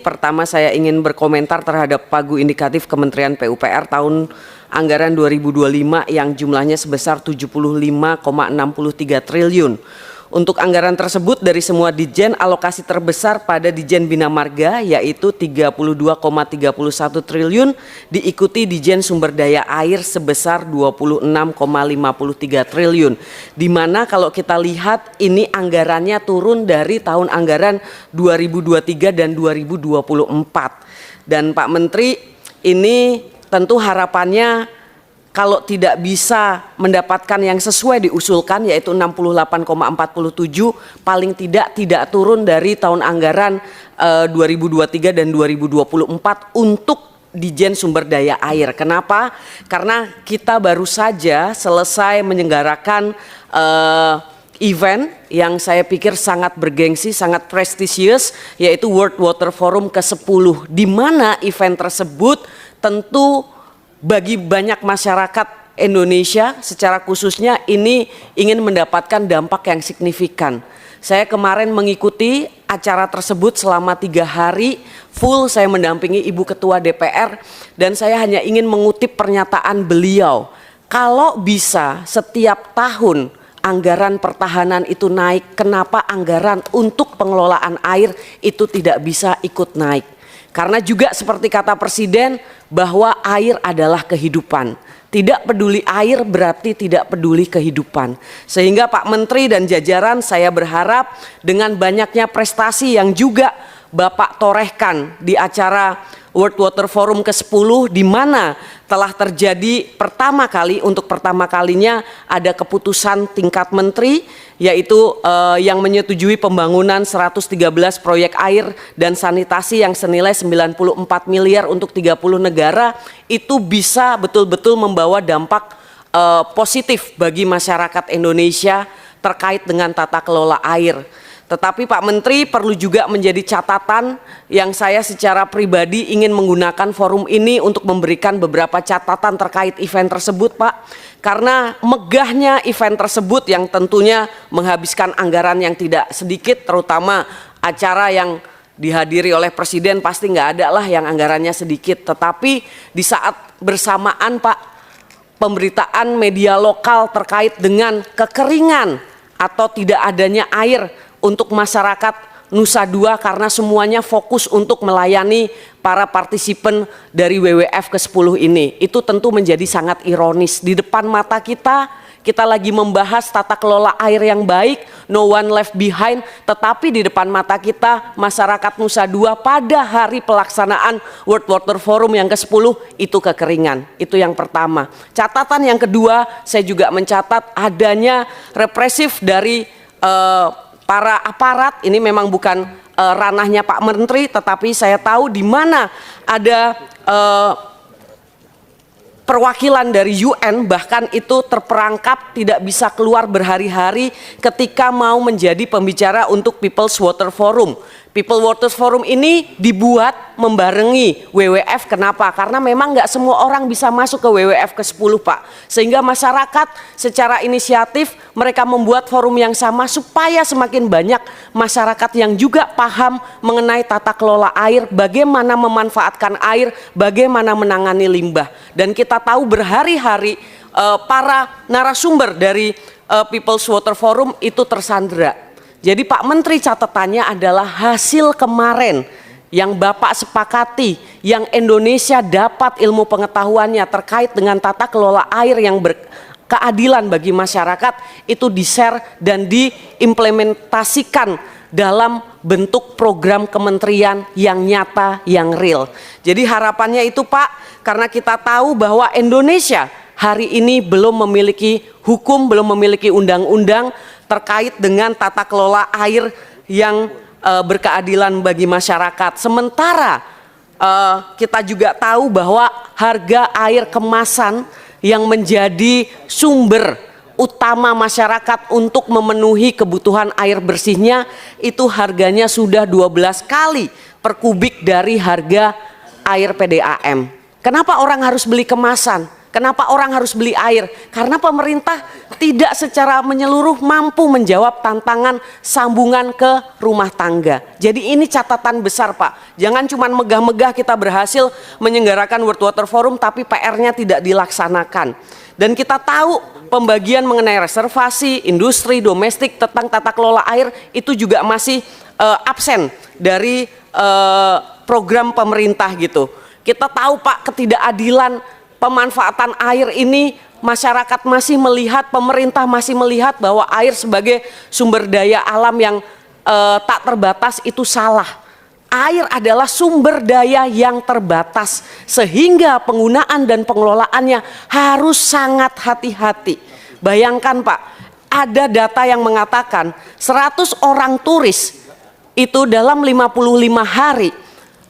Pertama saya ingin berkomentar terhadap pagu indikatif Kementerian PUPR tahun anggaran 2025 yang jumlahnya sebesar 75,63 triliun. Untuk anggaran tersebut dari semua Ditjen alokasi terbesar pada Ditjen Bina Marga yaitu 32,31 triliun, diikuti Ditjen Sumber Daya Air sebesar 26,53 triliun. Di mana kalau kita lihat ini anggarannya turun dari tahun anggaran 2023 dan 2024. Dan Pak Menteri, ini tentu harapannya kalau tidak bisa mendapatkan yang sesuai diusulkan yaitu 68,47, paling tidak turun dari tahun anggaran 2023 dan 2024 untuk Ditjen Sumber Daya Air. Kenapa? Karena kita baru saja selesai menyelenggarakan event yang saya pikir sangat bergengsi, sangat prestisius, yaitu World Water Forum ke-10, di mana event tersebut tentu bagi banyak masyarakat Indonesia secara khususnya ini ingin mendapatkan dampak yang signifikan. Saya kemarin mengikuti acara tersebut selama 3 hari full, saya mendampingi Ibu Ketua DPR dan saya hanya ingin mengutip pernyataan beliau. Kalau bisa setiap tahun anggaran pertahanan itu naik, kenapa anggaran untuk pengelolaan air itu tidak bisa ikut naik? Karena juga seperti kata Presiden bahwa air adalah kehidupan. Tidak peduli air berarti tidak peduli kehidupan. Sehingga Pak Menteri dan jajaran saya berharap dengan banyaknya prestasi yang juga Bapak torehkan di acara World Water Forum ke-10, di mana telah terjadi pertama kalinya ada keputusan tingkat menteri yaitu yang menyetujui pembangunan 113 proyek air dan sanitasi yang senilai 94 miliar untuk 30 negara, itu bisa betul-betul membawa dampak positif bagi masyarakat Indonesia terkait dengan tata kelola air. Tetapi Pak Menteri, perlu juga menjadi catatan yang saya secara pribadi ingin menggunakan forum ini untuk memberikan beberapa catatan terkait event tersebut, Pak. Karena megahnya event tersebut yang tentunya menghabiskan anggaran yang tidak sedikit, terutama acara yang dihadiri oleh Presiden pasti nggak ada lah yang anggarannya sedikit. Tetapi di saat bersamaan, Pak, pemberitaan media lokal terkait dengan kekeringan atau tidak adanya air untuk masyarakat Nusa Dua karena semuanya fokus untuk melayani para partisipan dari WWF ke-10 ini. Itu tentu menjadi sangat ironis. Di depan mata kita lagi membahas tata kelola air yang baik, no one left behind, tetapi di depan mata kita masyarakat Nusa Dua pada hari pelaksanaan World Water Forum yang ke-10 itu kekeringan. Itu yang pertama. Catatan yang kedua, saya juga mencatat adanya represif dari para aparat. Ini memang bukan ranahnya Pak Menteri, tetapi saya tahu di mana ada perwakilan dari UN bahkan itu terperangkap tidak bisa keluar berhari-hari ketika mau menjadi pembicara untuk People's Water Forum. People Water Forum ini dibuat membarengi WWF. Kenapa? Karena memang nggak semua orang bisa masuk ke WWF ke-10, Pak. Sehingga masyarakat secara inisiatif mereka membuat forum yang sama supaya semakin banyak masyarakat yang juga paham mengenai tata kelola air, bagaimana memanfaatkan air, bagaimana menangani limbah. Dan kita tahu berhari-hari para narasumber dari People's Water Forum itu tersandra. Jadi Pak Menteri, catatannya adalah hasil kemarin yang Bapak sepakati, yang Indonesia dapat ilmu pengetahuannya terkait dengan tata kelola air yang berkeadilan bagi masyarakat, itu di-share dan diimplementasikan dalam bentuk program kementerian yang nyata, yang real. Jadi harapannya itu, Pak, karena kita tahu bahwa Indonesia hari ini belum memiliki hukum, belum memiliki undang-undang terkait dengan tata kelola air yang berkeadilan bagi masyarakat. Sementara kita juga tahu bahwa harga air kemasan yang menjadi sumber utama masyarakat untuk memenuhi kebutuhan air bersihnya itu harganya sudah 12 kali per kubik dari harga air PDAM. Kenapa orang harus beli kemasan? Kenapa orang harus beli air? Karena pemerintah tidak secara menyeluruh mampu menjawab tantangan sambungan ke rumah tangga. Jadi ini catatan besar, Pak. Jangan cuma megah-megah kita berhasil menyelenggarakan World Water Forum tapi PR-nya tidak dilaksanakan. Dan kita tahu pembagian mengenai reservasi, industri, domestik tentang tata kelola air itu juga masih absen dari program pemerintah gitu. Kita tahu, Pak, ketidakadilan pemanfaatan air ini, masyarakat masih melihat, pemerintah masih melihat bahwa air sebagai sumber daya alam yang tak terbatas itu salah. Air adalah sumber daya yang terbatas sehingga penggunaan dan pengelolaannya harus sangat hati-hati. Bayangkan, Pak, ada data yang mengatakan 100 orang turis itu dalam 55 hari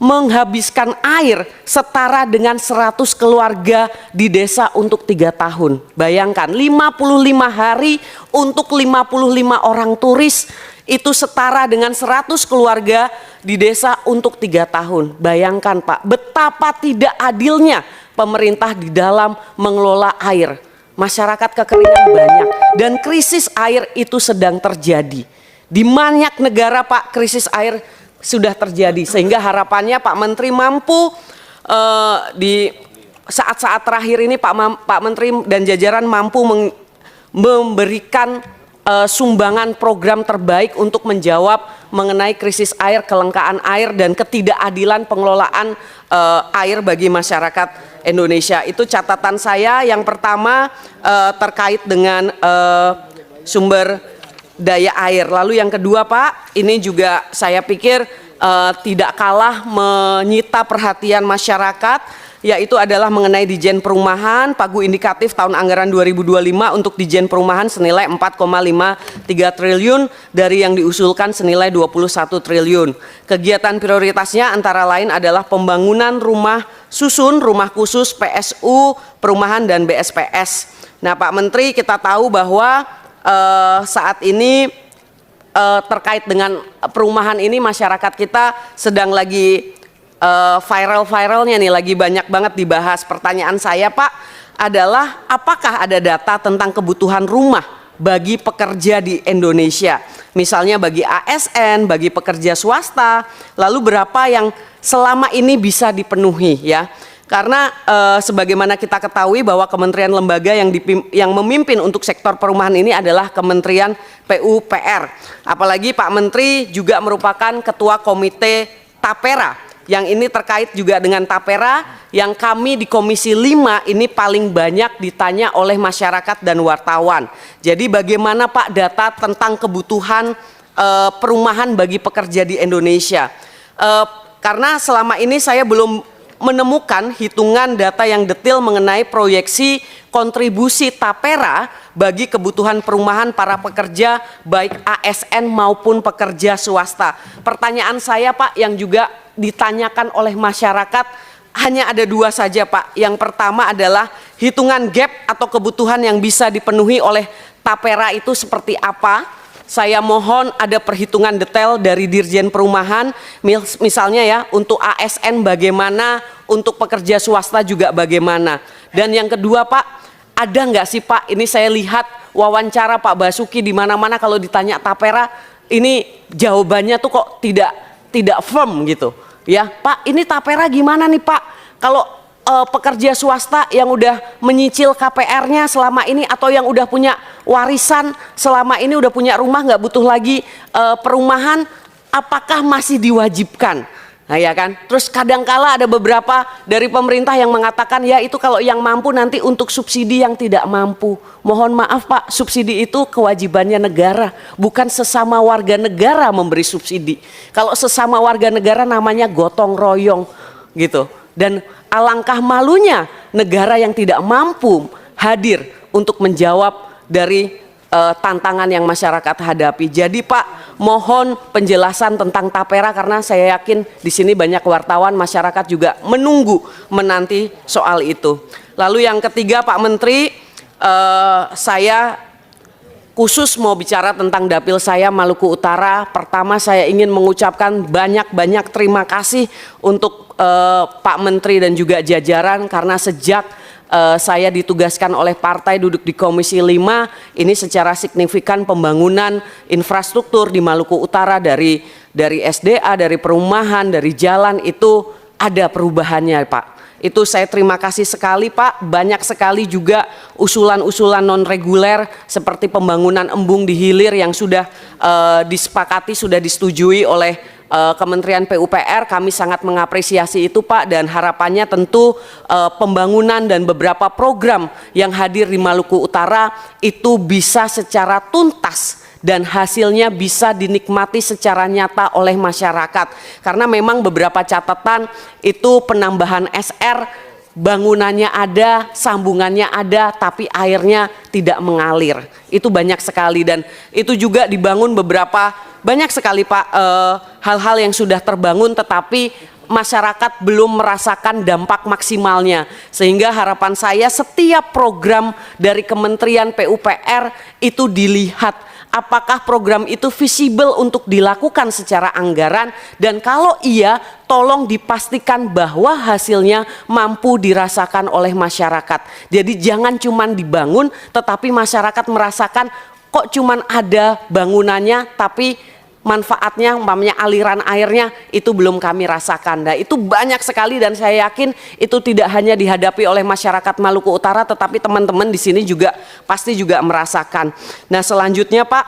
menghabiskan air setara dengan 100 keluarga di desa untuk 3 tahun. Bayangkan 55 hari untuk 55 orang turis itu setara dengan 100 keluarga di desa untuk 3 tahun. Bayangkan, Pak, betapa tidak adilnya pemerintah di dalam mengelola air. Masyarakat kekeringan banyak dan krisis air itu sedang terjadi. Di banyak negara, Pak, krisis air sudah terjadi, sehingga harapannya Pak Menteri mampu di saat-saat terakhir ini Pak Menteri dan jajaran mampu memberikan sumbangan program terbaik untuk menjawab mengenai krisis air, kelangkaan air dan ketidakadilan pengelolaan air bagi masyarakat Indonesia. Itu catatan saya. Yang pertama terkait dengan sumber daya air. Lalu yang kedua, Pak, ini juga saya pikir tidak kalah menyita perhatian masyarakat, yaitu adalah mengenai Dijen Perumahan. Pagu indikatif tahun anggaran 2025 untuk Dijen Perumahan senilai 4,53 triliun dari yang diusulkan senilai 21 triliun. Kegiatan prioritasnya antara lain adalah pembangunan rumah susun, rumah khusus, PSU, perumahan dan BSPS. Nah, Pak Menteri, kita tahu bahwa saat ini terkait dengan perumahan ini masyarakat kita sedang lagi viral-viralnya nih, lagi banyak banget dibahas. Pertanyaan saya, Pak, adalah apakah ada data tentang kebutuhan rumah bagi pekerja di Indonesia? Misalnya bagi ASN, bagi pekerja swasta, lalu berapa yang selama ini bisa dipenuhi ya? Karena sebagaimana kita ketahui bahwa kementerian lembaga yang memimpin untuk sektor perumahan ini adalah Kementerian PUPR. Apalagi Pak Menteri juga merupakan Ketua Komite Tapera, yang ini terkait juga dengan Tapera, yang kami di Komisi 5 ini paling banyak ditanya oleh masyarakat dan wartawan. Jadi bagaimana, Pak, data tentang kebutuhan perumahan bagi pekerja di Indonesia? Karena selama ini saya belum menemukan hitungan data yang detail mengenai proyeksi kontribusi Tapera bagi kebutuhan perumahan para pekerja baik ASN maupun pekerja swasta. Pertanyaan saya, Pak, yang juga ditanyakan oleh masyarakat hanya ada dua saja, Pak. Yang pertama adalah hitungan gap atau kebutuhan yang bisa dipenuhi oleh Tapera itu seperti apa? Saya mohon ada perhitungan detail dari Dirjen Perumahan, misalnya ya, untuk ASN bagaimana, untuk pekerja swasta juga bagaimana. Dan yang kedua, Pak, ada nggak sih, Pak, ini saya lihat wawancara Pak Basuki di mana-mana kalau ditanya Tapera, ini jawabannya tuh kok tidak firm gitu. Ya, Pak, ini Tapera gimana nih, Pak? Kalau pekerja swasta yang udah menyicil KPR-nya selama ini atau yang udah punya warisan selama ini, udah punya rumah, nggak butuh lagi perumahan, apakah masih diwajibkan? Nah ya kan, terus kadangkala ada beberapa dari pemerintah yang mengatakan ya itu kalau yang mampu nanti untuk subsidi yang tidak mampu. Mohon maaf, Pak, subsidi itu kewajibannya negara, bukan sesama warga negara memberi subsidi. Kalau sesama warga negara namanya gotong royong gitu. Dan alangkah malunya negara yang tidak mampu hadir untuk menjawab dari tantangan yang masyarakat hadapi. Jadi, Pak, mohon penjelasan tentang Tapera karena saya yakin di sini banyak wartawan, masyarakat juga menanti soal itu. Lalu yang ketiga, Pak Menteri, saya khusus mau bicara tentang dapil saya Maluku Utara. Pertama, saya ingin mengucapkan banyak-banyak terima kasih untuk Pak Menteri dan juga jajaran karena sejak saya ditugaskan oleh partai duduk di Komisi 5, ini secara signifikan pembangunan infrastruktur di Maluku Utara dari SDA, dari perumahan, dari jalan itu ada perubahannya Pak. Itu saya terima kasih sekali Pak. Banyak sekali juga usulan-usulan non reguler seperti pembangunan embung di hilir yang sudah disepakati, sudah disetujui oleh Kementerian PUPR. Kami sangat mengapresiasi itu Pak, dan harapannya tentu pembangunan dan beberapa program yang hadir di Maluku Utara itu bisa secara tuntas dan hasilnya bisa dinikmati secara nyata oleh masyarakat. Karena memang beberapa catatan itu penambahan SR, bangunannya ada, sambungannya ada, tapi airnya tidak mengalir. Itu banyak sekali, dan itu juga dibangun banyak sekali Pak, hal-hal yang sudah terbangun tetapi masyarakat belum merasakan dampak maksimalnya. Sehingga harapan saya setiap program dari Kementerian PUPR itu dilihat apakah program itu visible untuk dilakukan secara anggaran, dan kalau iya tolong dipastikan bahwa hasilnya mampu dirasakan oleh masyarakat. Jadi jangan cuman dibangun tetapi masyarakat merasakan kok cuman ada bangunannya tapi manfaatnya, umpamanya aliran airnya itu belum kami rasakan. Nah itu banyak sekali, dan saya yakin itu tidak hanya dihadapi oleh masyarakat Maluku Utara, tetapi teman-teman di sini juga pasti juga merasakan. Nah selanjutnya Pak,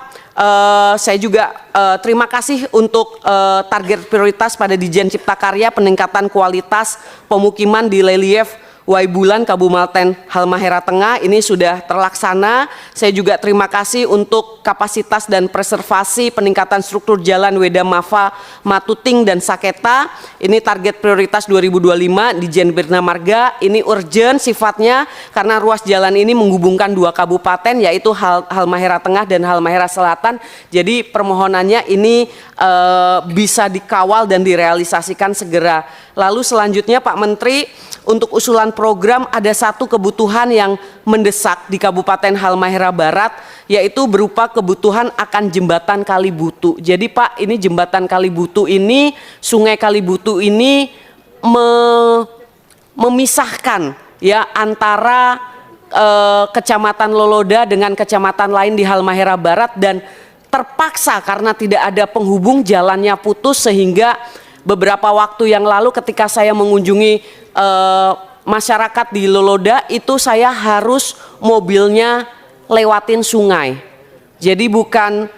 saya juga terima kasih untuk target prioritas pada Dijen Cipta Karya peningkatan kualitas pemukiman di relief Waibulan, Kabupaten Halmahera Tengah, ini sudah terlaksana. Saya juga terima kasih untuk kapasitas dan preservasi peningkatan struktur jalan Weda Mafa, Matuting, dan Saketa. Ini target prioritas 2025 di Dijen Bina Marga. Ini urgent sifatnya karena ruas jalan ini menghubungkan dua kabupaten, yaitu Halmahera Tengah dan Halmahera Selatan. Jadi permohonannya ini bisa dikawal dan direalisasikan segera. Lalu selanjutnya Pak Menteri, untuk usulan program ada satu kebutuhan yang mendesak di Kabupaten Halmahera Barat, yaitu berupa kebutuhan akan jembatan Kalibutu. Jadi Pak, ini jembatan Kalibutu ini, Sungai Kalibutu ini memisahkan ya antara Kecamatan Loloda dengan kecamatan lain di Halmahera Barat, dan terpaksa karena tidak ada penghubung jalannya putus, sehingga beberapa waktu yang lalu ketika saya mengunjungi masyarakat di Loloda itu saya harus mobilnya lewatin sungai. Jadi bukan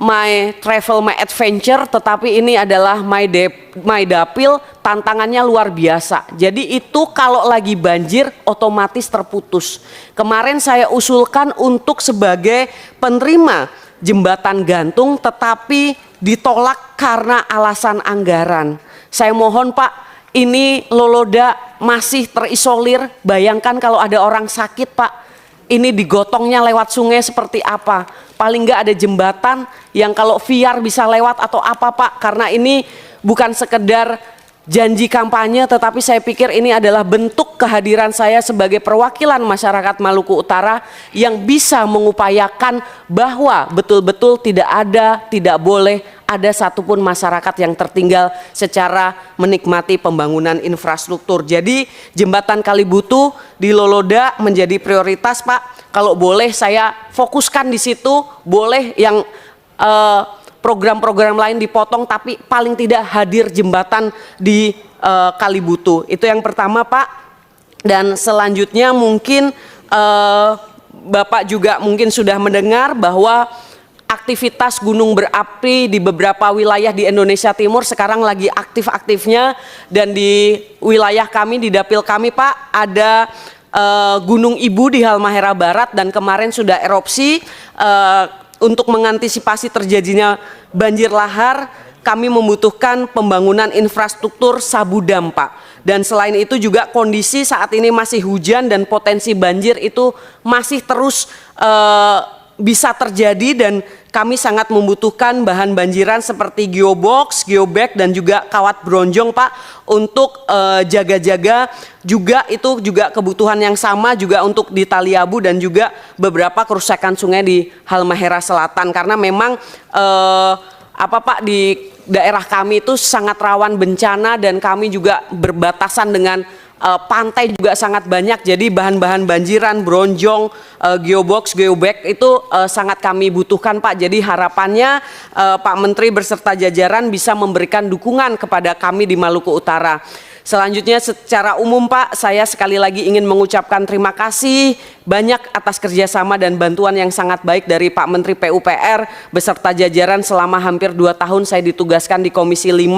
my travel, my adventure, tetapi ini adalah my dapil, tantangannya luar biasa. Jadi itu kalau lagi banjir otomatis terputus. Kemarin saya usulkan untuk sebagai penerima jembatan gantung, tetapi ditolak karena alasan anggaran. Saya mohon Pak, ini Loloda masih terisolir. Bayangkan kalau ada orang sakit Pak, ini digotongnya lewat sungai seperti apa. Paling nggak ada jembatan yang kalau VR bisa lewat atau apa Pak. Karena ini bukan sekedar janji kampanye, tetapi saya pikir ini adalah bentuk kehadiran saya sebagai perwakilan masyarakat Maluku Utara yang bisa mengupayakan bahwa betul-betul tidak boleh ada satupun masyarakat yang tertinggal secara menikmati pembangunan infrastruktur. Jadi jembatan Kalibutu di Loloda menjadi prioritas Pak. Kalau boleh saya fokuskan di situ, boleh yang program-program lain dipotong, tapi paling tidak hadir jembatan di Kalibutu. Itu yang pertama Pak. Dan selanjutnya mungkin Bapak juga mungkin sudah mendengar bahwa aktivitas gunung berapi di beberapa wilayah di Indonesia Timur sekarang lagi aktif-aktifnya, dan di wilayah kami, di dapil kami Pak, ada Gunung Ibu di Halmahera Barat, dan kemarin sudah erupsi. Untuk mengantisipasi terjadinya banjir lahar, kami membutuhkan pembangunan infrastruktur sabudam Pak. Dan selain itu juga kondisi saat ini masih hujan dan potensi banjir itu masih terus bisa terjadi, dan kami sangat membutuhkan bahan banjiran seperti geobox, geobag, dan juga kawat bronjong Pak, untuk jaga-jaga. Juga itu juga kebutuhan yang sama juga untuk di Taliabu dan juga beberapa kerusakan sungai di Halmahera Selatan, karena memang Pak, di daerah kami itu sangat rawan bencana, dan kami juga berbatasan dengan pantai juga sangat banyak, jadi bahan-bahan banjiran, bronjong, geobox, geobag itu sangat kami butuhkan Pak. Jadi harapannya Pak Menteri beserta jajaran bisa memberikan dukungan kepada kami di Maluku Utara. Selanjutnya secara umum Pak, saya sekali lagi ingin mengucapkan terima kasih banyak atas kerjasama dan bantuan yang sangat baik dari Pak Menteri PUPR beserta jajaran selama hampir 2 tahun saya ditugaskan di Komisi 5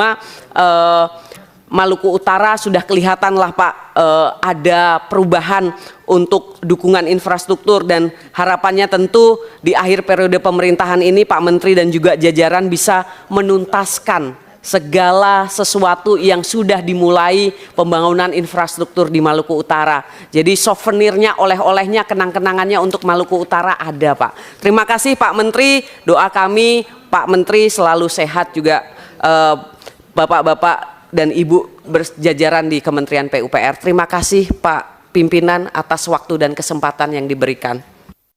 Maluku Utara. Sudah kelihatan lah Pak ada perubahan untuk dukungan infrastruktur, dan harapannya tentu di akhir periode pemerintahan ini Pak Menteri dan juga jajaran bisa menuntaskan segala sesuatu yang sudah dimulai pembangunan infrastruktur di Maluku Utara. Jadi souvenirnya, oleh-olehnya, kenang-kenangannya untuk Maluku Utara ada Pak. Terima kasih Pak Menteri, doa kami Pak Menteri selalu sehat juga, Bapak-bapak dan Ibu berjajaran di Kementerian PUPR. Terima kasih Pak Pimpinan atas waktu dan kesempatan yang diberikan.